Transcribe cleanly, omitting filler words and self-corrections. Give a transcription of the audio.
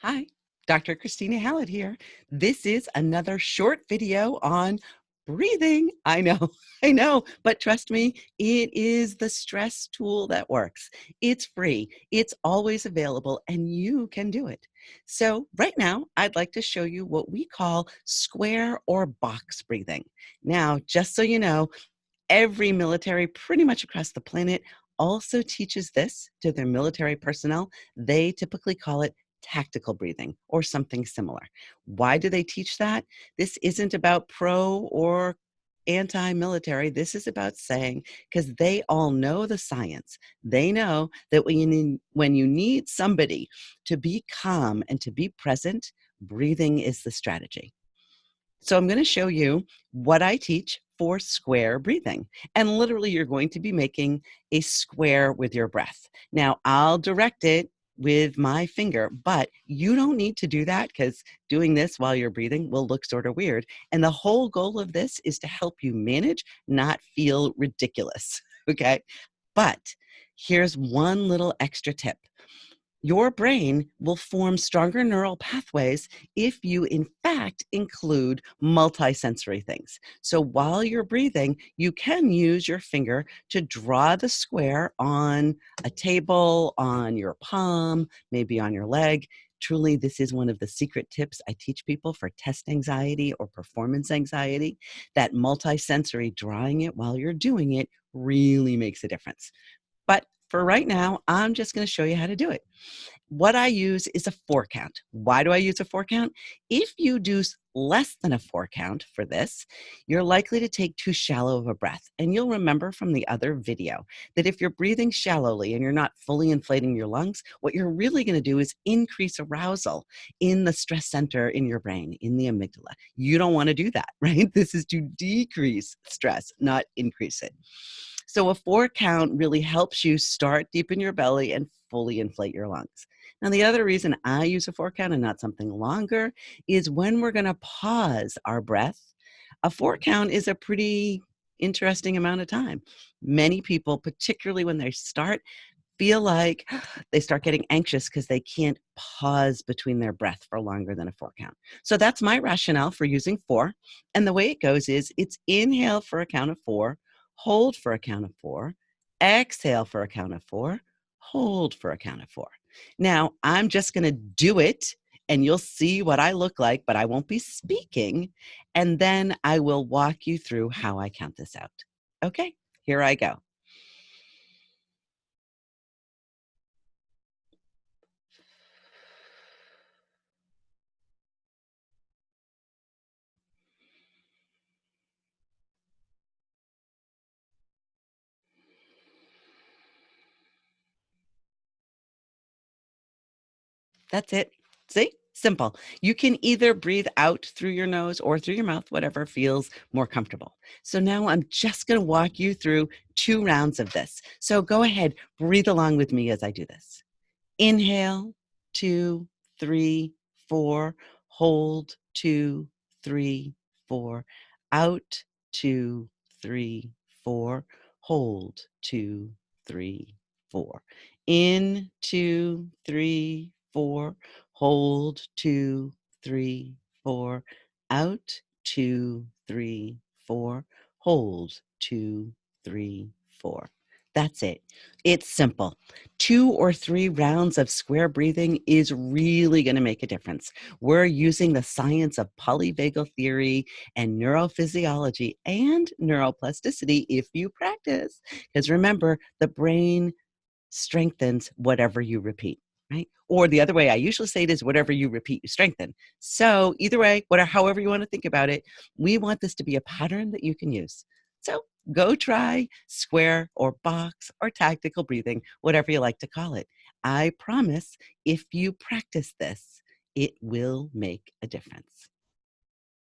Hi, Dr. Christina Hallett here. This is another short video on breathing. I know, I know, but trust me, it is the stress tool that works. It's free, it's always available, and you can do it. So, right now, I'd like to show you what we call square or box breathing. Now, just so you know, every military pretty much across the planet also teaches this to their military personnel. They typically call it tactical breathing or something similar. Why do they teach that? This isn't about pro or anti-military. This is about saying, because they all know the science. They know that when you need somebody to be calm and to be present, breathing is the strategy. So I'm going to show you what I teach for square breathing. And literally, you're going to be making a square with your breath. Now, I'll direct it with my finger, but you don't need to do that because doing this while you're breathing will look sort of weird. And the whole goal of this is to help you manage, not feel ridiculous. Okay. But here's one little extra tip. Your brain will form stronger neural pathways if you, in fact, include multisensory things. So while you're breathing, you can use your finger to draw the square on a table, on your palm, maybe on your leg. Truly, this is one of the secret tips I teach people for test anxiety or performance anxiety, that multisensory drawing it while you're doing it really makes a difference. But for right now, I'm just going to show you how to do it. What I use is a 4 count. Why do I use a 4 count? If you do less than a 4 count for this, you're likely to take too shallow of a breath. And you'll remember from the other video that if you're breathing shallowly and you're not fully inflating your lungs, what you're really going to do is increase arousal in the stress center in your brain, in the amygdala. You don't want to do that, right? This is to decrease stress, not increase it. So a 4 count really helps you start deep in your belly and fully inflate your lungs. Now, the other reason I use a 4 count and not something longer is when we're going to pause our breath. A 4 count is a pretty interesting amount of time. Many people, particularly when they start, feel like they start getting anxious because they can't pause between their breath for longer than a 4 count. So that's my rationale for using 4. And the way it goes is it's inhale for a count of 4, hold for a count of 4, exhale for a count of 4, hold for a count of 4. Now, I'm just going to do it and you'll see what I look like, but I won't be speaking. And then I will walk you through how I count this out. Okay, here I go. That's it. See? Simple. You can either breathe out through your nose or through your mouth, whatever feels more comfortable. So now I'm just going to walk you through 2 rounds of this. So go ahead, breathe along with me as I do this. Inhale, 2, 3, 4. Hold, 2, 3, 4. Out, 2, 3, 4. Hold, 2, 3, 4. In, 2, 3, 4. Hold, 2, 3, 4. Out, 2, 3, 4. Hold, 2, 3, 4. That's it. It's simple. 2 or 3 rounds of square breathing is really going to make a difference. We're using the science of polyvagal theory and neurophysiology and neuroplasticity if you practice. Because remember, the brain strengthens whatever you repeat, right? Or the other way I usually say it is whatever you repeat, you strengthen. So either way, whatever, however you want to think about it, we want this to be a pattern that you can use. So go try square or box or tactical breathing, whatever you like to call it. I promise if you practice this, it will make a difference.